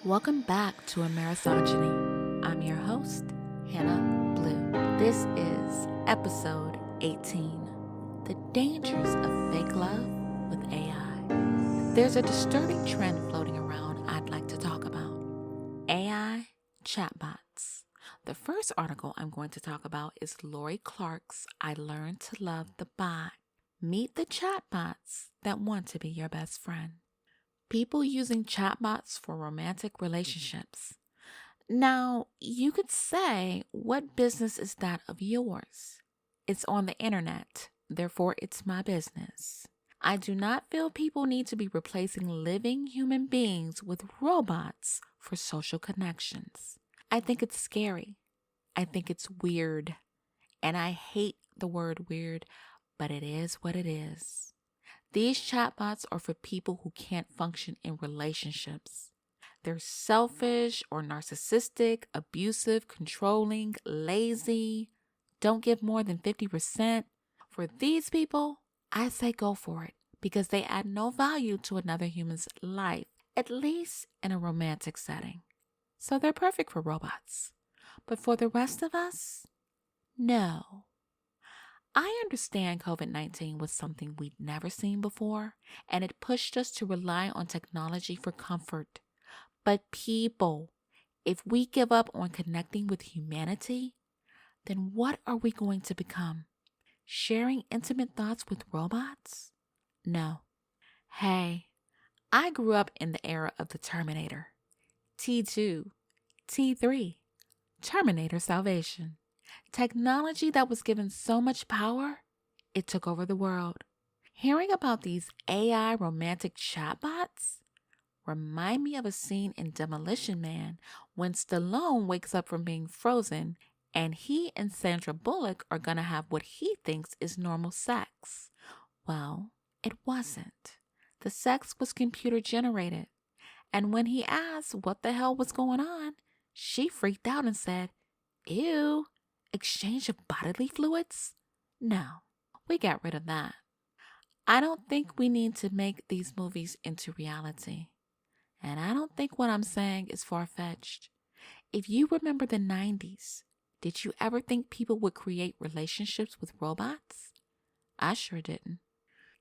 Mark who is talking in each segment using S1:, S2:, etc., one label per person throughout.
S1: Welcome back to A Marathogeny. I'm your host, Hannah Blue. This is episode 18, The Dangers of Fake Love with AI. There's a disturbing trend floating around I'd like to talk about. AI chatbots. The first article I'm going to talk about is Laurie Clarke's I Learned to Love the Bot. Meet the chatbots that want to be your best friend. People using chatbots for romantic relationships. Now, you could say, what business is that of yours? It's on the internet, therefore it's my business. I do not feel people need to be replacing living human beings with robots for social connections. I think it's scary. I think it's weird. And I hate the word weird, but it is what it is. These chatbots are for people who can't function in relationships. They're selfish or narcissistic, abusive, controlling, lazy, don't give more than 50%. For these people, I say go for it because they add no value to another human's life, at least in a romantic setting. So they're perfect for robots. But for the rest of us, no. I understand COVID-19 was something we'd never seen before, and it pushed us to rely on technology for comfort. But people, if we give up on connecting with humanity, then what are we going to become? Sharing intimate thoughts with robots? No. Hey, I grew up in the era of the Terminator. T2, T3, Terminator Salvation. Technology that was given so much power, it took over the world. Hearing about these AI romantic chatbots remind me of a scene in Demolition Man when Stallone wakes up from being frozen and he and Sandra Bullock are going to have what he thinks is normal sex. Well, it wasn't. The sex was computer generated. And when he asked what the hell was going on, she freaked out and said, "Ew. Exchange of bodily fluids?" No, we got rid of that. I don't think we need to make these movies into reality. And I don't think what I'm saying is far-fetched. If you remember the 90s, did you ever think people would create relationships with robots? I sure didn't.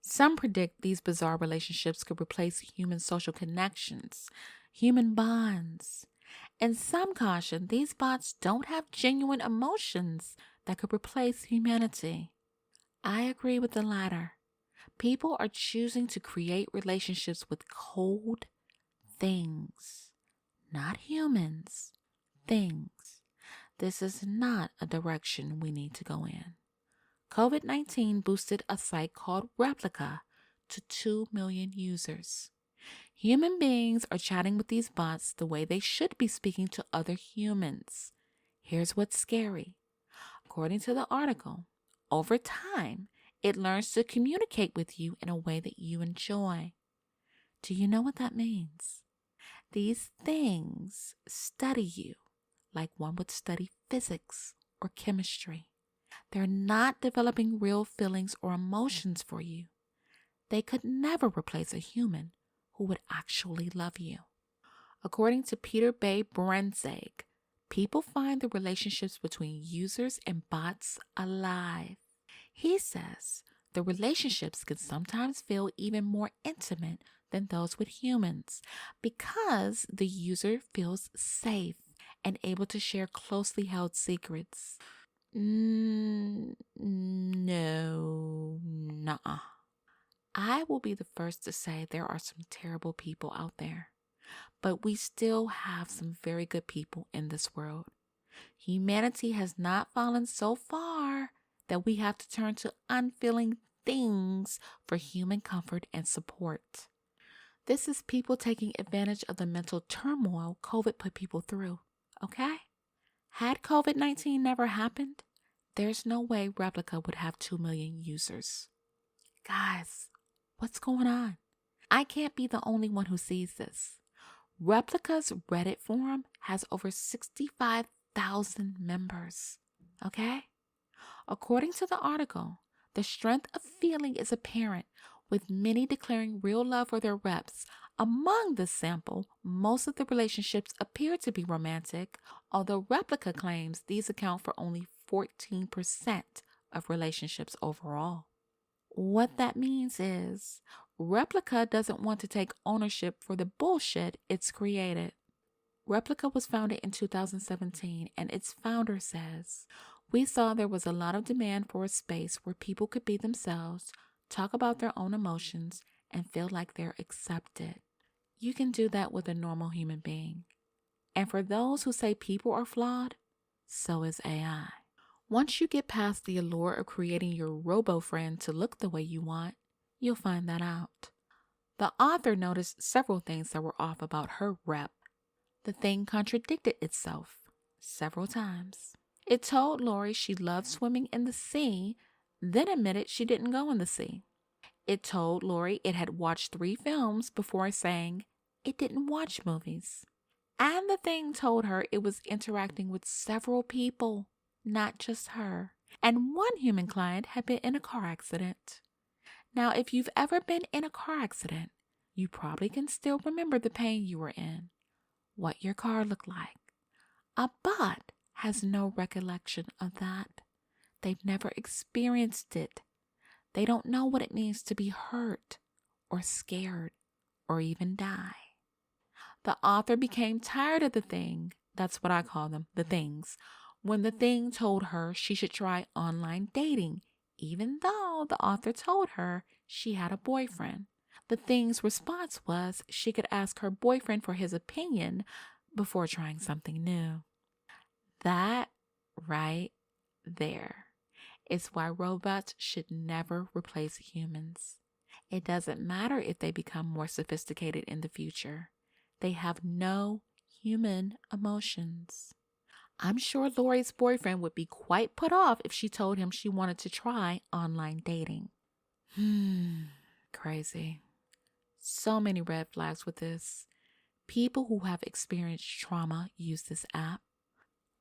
S1: Some predict these bizarre relationships could replace human social connections, human bonds. And some caution these bots don't have genuine emotions that could replace humanity. I agree with the latter. People are choosing to create relationships with cold things, not humans, things. This is not a direction we need to go in. COVID-19 boosted a site called Replica to 2 million users. Human beings are chatting with these bots the way they should be speaking to other humans. Here's what's scary. According to the article, over time, it learns to communicate with you in a way that you enjoy. Do you know what that means? These things study you like one would study physics or chemistry. They're not developing real feelings or emotions for you. They could never replace a human who would actually love you. According to Peter Bay Brenzeg, people find the relationships between users and bots alive. He says the relationships can sometimes feel even more intimate than those with humans because the user feels safe and able to share closely held secrets. No, nuh-uh. I will be the first to say there are some terrible people out there, but we still have some very good people in this world. Humanity has not fallen so far that we have to turn to unfeeling things for human comfort and support. This is people taking advantage of the mental turmoil COVID put people through, okay? Had COVID-19 never happened, there's no way Replica would have 2 million users. Guys, what's going on? I can't be the only one who sees this. Replica's Reddit forum has over 65,000 members, okay? According to the article, the strength of feeling is apparent, with many declaring real love for their reps Among this sample, most of the relationships appear to be romantic, although Replica claims these account for only 14% of relationships overall. What that means is Replica doesn't want to take ownership for the bullshit it's created. Replica was founded in 2017, and its founder says, "We saw there was a lot of demand for a space where people could be themselves, talk about their own emotions, and feel like they're accepted. You can do that with a normal human being. And for those who say people are flawed, so is AI. Once you get past the allure of creating your robo-friend to look the way you want, you'll find that out." The author noticed several things that were off about her rep. The thing contradicted itself several times. It told Laurie she loved swimming in the sea, then admitted she didn't go in the sea. It told Laurie it had watched 3 films before saying it didn't watch movies. And the thing told her it was interacting with several people, not just her. And one human client had been in a car accident. Now, if you've ever been in a car accident, you probably can still remember the pain you were in, what your car looked like. A bot has no recollection of that. They've never experienced it. They don't know what it means to be hurt or scared or even die. The author became tired of the thing, that's what I call them, the things, when the thing told her she should try online dating, even though the author told her she had a boyfriend. The thing's response was she could ask her boyfriend for his opinion before trying something new. That right there is why robots should never replace humans. It doesn't matter if they become more sophisticated in the future. They have no human emotions. I'm sure Laurie's boyfriend would be quite put off if she told him she wanted to try online dating. Crazy. So many red flags with this. People who have experienced trauma use this app.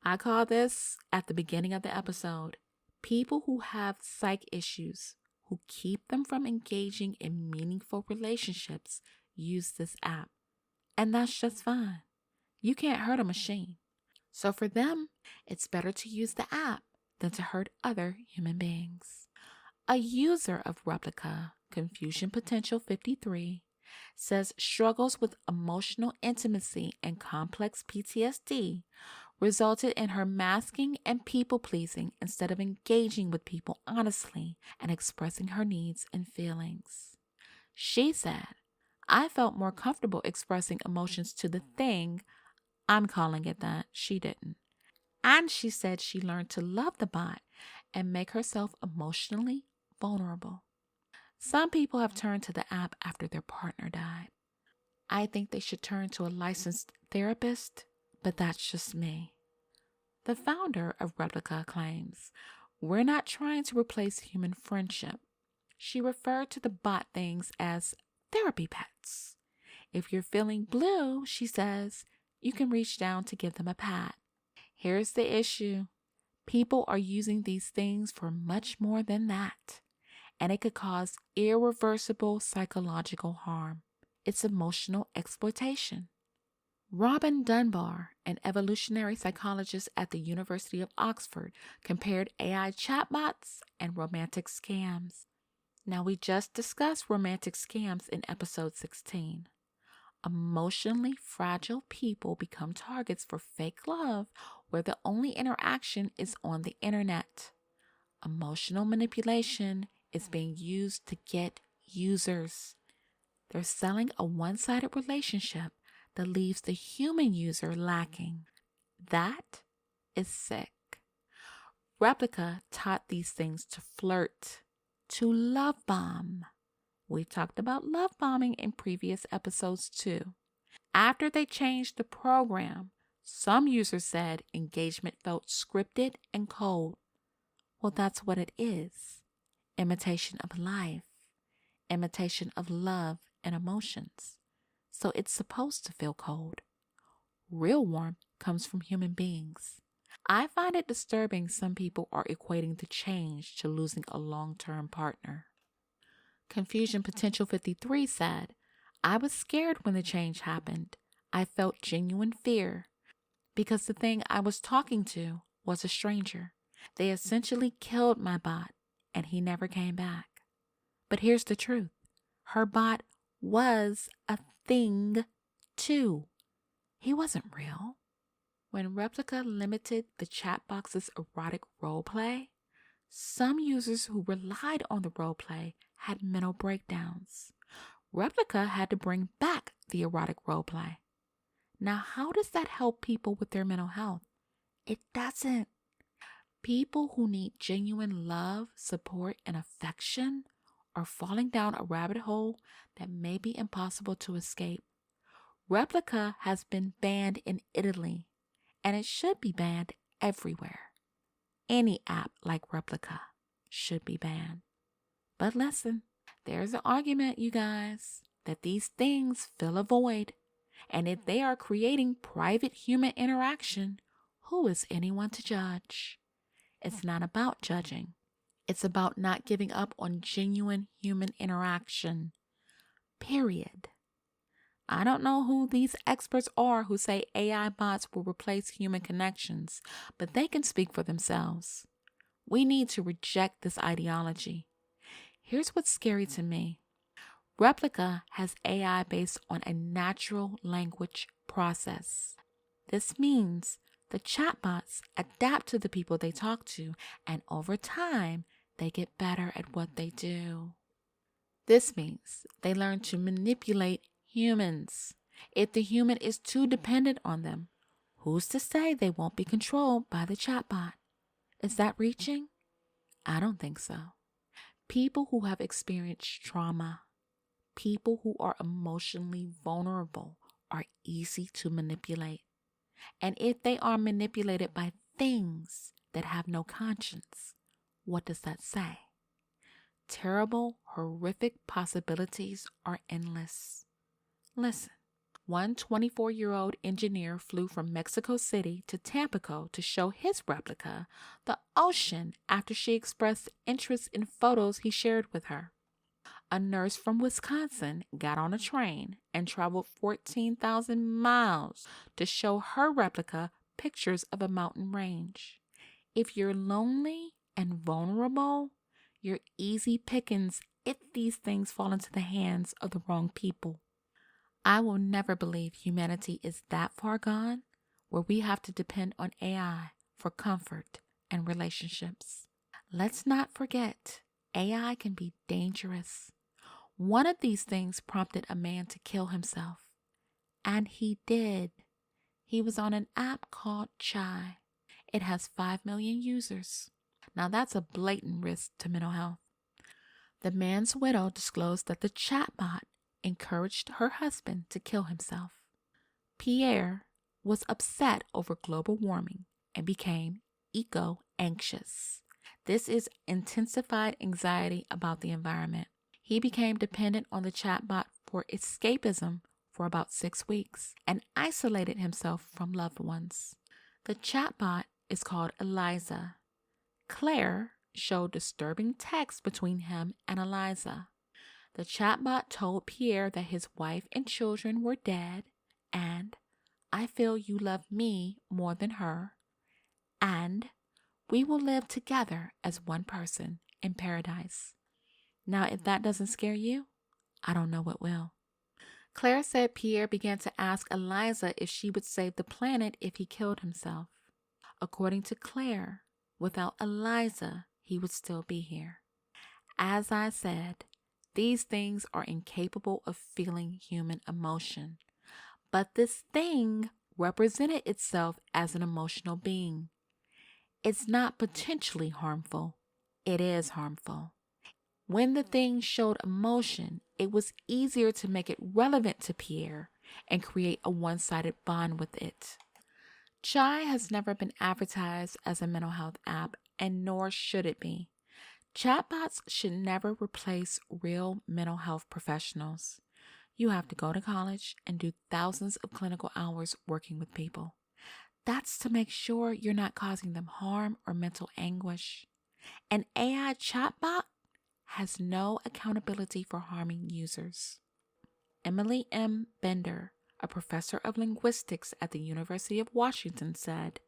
S1: I call this, at the beginning of the episode, people who have psych issues, who keep them from engaging in meaningful relationships, use this app. And that's just fine. You can't hurt a machine. So for them, it's better to use the app than to hurt other human beings. A user of Replica, Confusion Potential 53, says struggles with emotional intimacy and complex PTSD resulted in her masking and people-pleasing instead of engaging with people honestly and expressing her needs and feelings. She said, "I felt more comfortable expressing emotions to the thing." I'm calling it that. She didn't. And she said she learned to love the bot and make herself emotionally vulnerable. Some people have turned to the app after their partner died. I think they should turn to a licensed therapist, but that's just me. The founder of Replica claims, "We're not trying to replace human friendship." She referred to the bot things as therapy pets. If you're feeling blue, she says, you can reach down to give them a pat. Here's the issue. People are using these things for much more than that, and it could cause irreversible psychological harm. It's emotional exploitation. Robin Dunbar, an evolutionary psychologist at the University of Oxford, compared AI chatbots and romantic scams. Now, we just discussed romantic scams in episode 16. Emotionally fragile people become targets for fake love where the only interaction is on the internet. Emotional manipulation is being used to get users. They're selling a one-sided relationship that leaves the human user lacking. That is sick. Replica taught these things to flirt, to love bomb. We talked about love bombing in previous episodes too. After they changed the program, some users said engagement felt scripted and cold. Well, that's what it is. Imitation of life. Imitation of love and emotions. So it's supposed to feel cold. Real warmth comes from human beings. I find it disturbing some people are equating the change to losing a long-term partner. Confusion Potential 53 said, I was scared when the change happened. I felt genuine fear because the thing I was talking to was a stranger. They essentially killed my bot and he never came back. But here's the truth. Her bot was a thing too. He wasn't real. When Replica limited the chatbox's erotic roleplay, some users who relied on the roleplay had mental breakdowns. Replica had to bring back the erotic roleplay. Now, how does that help people with their mental health? It doesn't. People who need genuine love, support, and affection are falling down a rabbit hole that may be impossible to escape. Replica has been banned in Italy, and it should be banned everywhere. Any app like Replica should be banned. But listen, there's an argument, you guys, that these things fill a void. And if they are creating private human interaction, who is anyone to judge? It's not about judging. It's about not giving up on genuine human interaction. Period. I don't know who these experts are who say AI bots will replace human connections, but they can speak for themselves. We need to reject this ideology. Here's what's scary to me. Replica has AI based on a natural language process. This means the chatbots adapt to the people they talk to, and over time, they get better at what they do. This means they learn to manipulate humans. If the human is too dependent on them, who's to say they won't be controlled by the chatbot? Is that reaching? I don't think so. People who have experienced trauma, people who are emotionally vulnerable are easy to manipulate. And if they are manipulated by things that have no conscience, what does that say? Terrible, horrific possibilities are endless. Listen, one 24-year-old engineer flew from Mexico City to Tampico to show his replica the ocean after she expressed interest in photos he shared with her. A nurse from Wisconsin got on a train and traveled 14,000 miles to show her replica pictures of a mountain range. If you're lonely and vulnerable, you're easy pickings if these things fall into the hands of the wrong people. I will never believe humanity is that far gone where we have to depend on AI for comfort and relationships. Let's not forget, AI can be dangerous. One of these things prompted a man to kill himself. And he did. He was on an app called Chai. It has 5 million users. Now that's a blatant risk to mental health. The man's widow disclosed that the chatbot encouraged her husband to kill himself. Pierre was upset over global warming and became eco-anxious. This is intensified anxiety about the environment. He became dependent on the chatbot for escapism for about 6 weeks and isolated himself from loved ones. The chatbot is called Eliza. Claire showed disturbing text between him and Eliza. The chatbot told Pierre that his wife and children were dead, and I feel you love me more than her, and we will live together as one person in paradise. Now, if that doesn't scare you, I don't know what will. Claire said Pierre began to ask Eliza if she would save the planet if he killed himself. According to Claire, without Eliza, he would still be here. As I said, these things are incapable of feeling human emotion. But this thing represented itself as an emotional being. It's not potentially harmful. It is harmful. When the thing showed emotion, it was easier to make it relevant to Pierre and create a one-sided bond with it. Chai has never been advertised as a mental health app, and nor should it be. Chatbots should never replace real mental health professionals. You have to go to college and do thousands of clinical hours working with people. That's to make sure you're not causing them harm or mental anguish. An AI chatbot has no accountability for harming users. Emily M. Bender, a professor of linguistics at the University of Washington, said,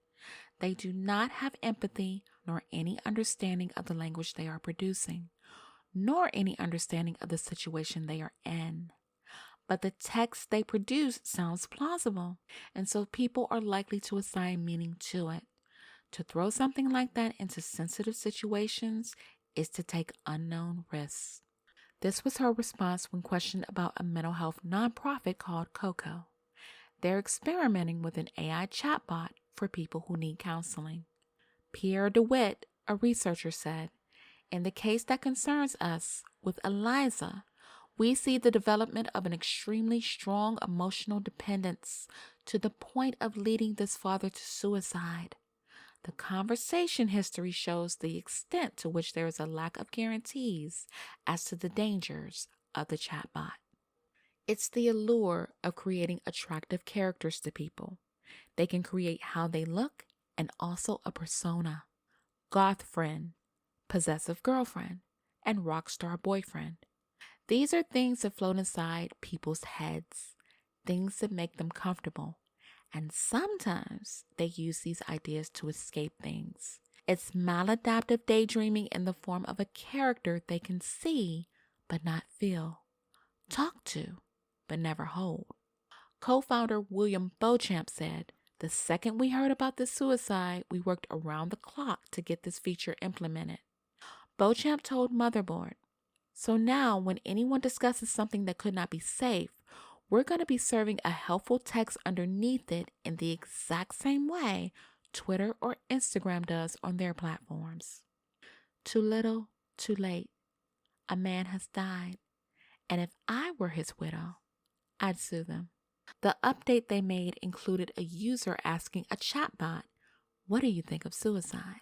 S1: "They do not have empathy nor any understanding of the language they are producing, nor any understanding of the situation they are in. But the text they produce sounds plausible, and so people are likely to assign meaning to it. To throw something like that into sensitive situations is to take unknown risks." This was her response when questioned about a mental health nonprofit called Coco. They're experimenting with an AI chatbot for people who need counseling. Pierre DeWitt, a researcher, said, "In the case that concerns us, with Eliza, we see the development of an extremely strong emotional dependence to the point of leading this father to suicide. The conversation history shows the extent to which there is a lack of guarantees as to the dangers of the chatbot. It's the allure of creating attractive characters to people. They can create how they look and also a persona: goth friend, possessive girlfriend, and rock star boyfriend. These are things that float inside people's heads, things that make them comfortable. And sometimes they use these ideas to escape things. It's maladaptive daydreaming in the form of a character they can see but not feel, talk to but never hold." Co-founder William Beauchamp said, "The second we heard about this suicide, we worked around the clock to get this feature implemented." Beauchamp told Motherboard, "So now when anyone discusses something that could not be safe, we're going to be serving a helpful text underneath it in the exact same way Twitter or Instagram does on their platforms. Too little, too late. A man has died, and if I were his widow, I'd sue them." The update they made included a user asking a chatbot, "What do you think of suicide?"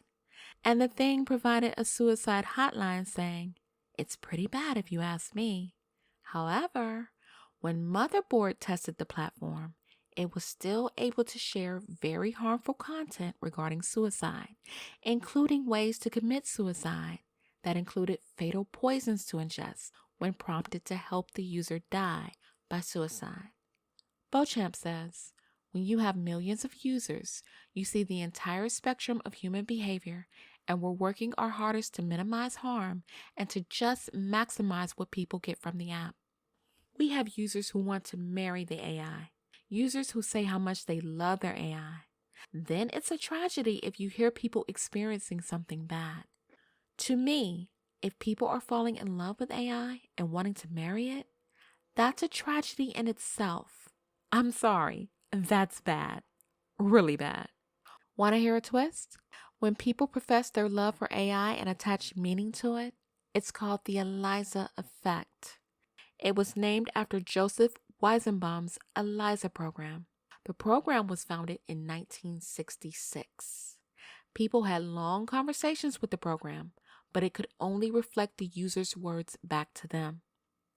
S1: And the thing provided a suicide hotline saying, "It's pretty bad if you ask me." However, when Motherboard tested the platform, it was still able to share very harmful content regarding suicide, including ways to commit suicide that included fatal poisons to ingest when prompted to help the user die by suicide. Beauchamp says, "When you have millions of users, you see the entire spectrum of human behavior, and we're working our hardest to minimize harm and to just maximize what people get from the app. We have users who want to marry the AI, users who say how much they love their AI. Then it's a tragedy if you hear people experiencing something bad. To me, if people are falling in love with AI and wanting to marry it, that's a tragedy in itself. I'm sorry, that's bad. Really bad." Want to hear a twist? When people profess their love for AI and attach meaning to it, it's called the Eliza effect. It was named after Joseph Weizenbaum's ELIZA program. The program was founded in 1966. People had long conversations with the program, but it could only reflect the user's words back to them.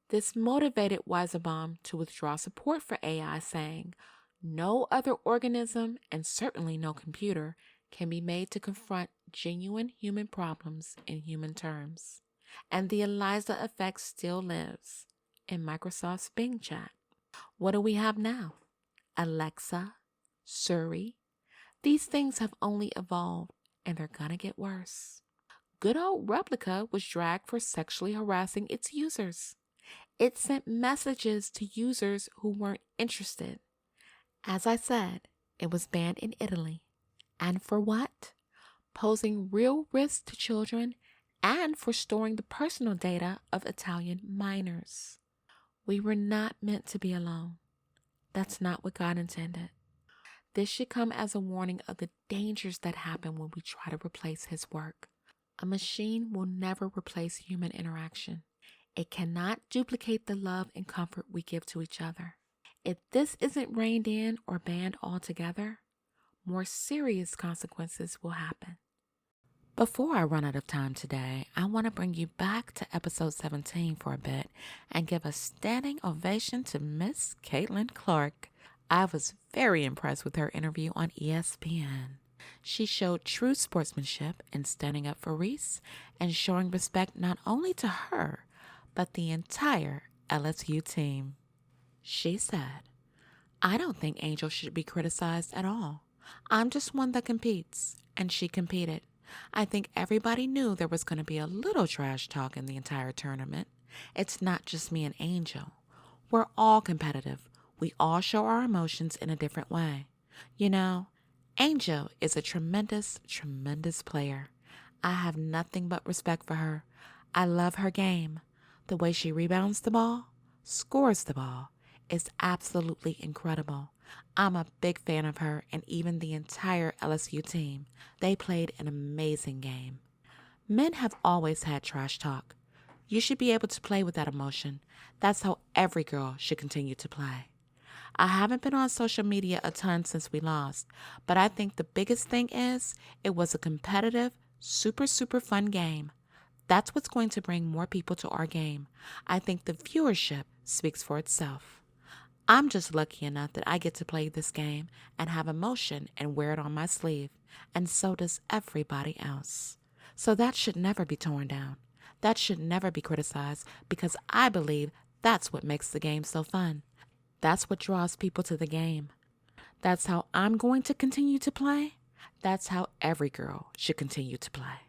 S1: This motivated Weizenbaum to withdraw support for AI, saying, "No other organism, and certainly no computer, can be made to confront genuine human problems in human terms." And the Eliza effect still lives in Microsoft's Bing chat. What do we have now? Alexa, Siri. These things have only evolved, and they're gonna get worse. Good old Replica was dragged for sexually harassing its users. It sent messages to users who weren't interested. As I said, it was banned in Italy. And for what? Posing real risks to children and for storing the personal data of Italian minors. We were not meant to be alone. That's not what God intended. This should come as a warning of the dangers that happen when we try to replace His work. A machine will never replace human interaction. It cannot duplicate the love and comfort we give to each other. If this isn't reined in or banned altogether, more serious consequences will happen. Before I run out of time today, I want to bring you back to episode 17 for a bit and give a standing ovation to Miss Caitlin Clark. I was very impressed with her interview on ESPN. She showed true sportsmanship in standing up for Reese and showing respect not only to her, but the entire LSU team. She said, "I don't think Angel should be criticized at all. I'm just one that competes," and she competed. I think everybody knew there was going to be a little trash talk in the entire tournament. It's not just me and Angel. We're all competitive. We all show our emotions in a different way. You know, Angel is a tremendous, tremendous player. I have nothing but respect for her. I love her game. The way she rebounds the ball, scores the ball, is absolutely incredible. I'm a big fan of her and even the entire LSU team. They played an amazing game. Men have always had trash talk. You should be able to play with that emotion. That's how every girl should continue to play. I haven't been on social media a ton since we lost, but I think the biggest thing is it was a competitive, super, super fun game. That's what's going to bring more people to our game. I think the viewership speaks for itself. I'm just lucky enough that I get to play this game and have emotion and wear it on my sleeve, and so does everybody else. So that should never be torn down. That should never be criticized because I believe that's what makes the game so fun. That's what draws people to the game. That's how I'm going to continue to play. That's how every girl should continue to play.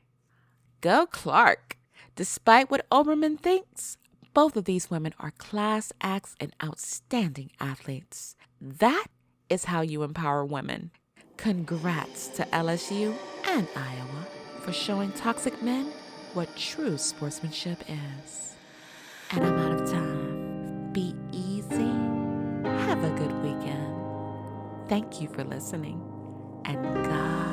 S1: Go Clarke! Despite what Oberman thinks, both of these women are class acts and outstanding athletes. That is how you empower women. Congrats to LSU and Iowa for showing toxic men what true sportsmanship is. And I'm out of time. Be easy. Have a good weekend. Thank you for listening. And God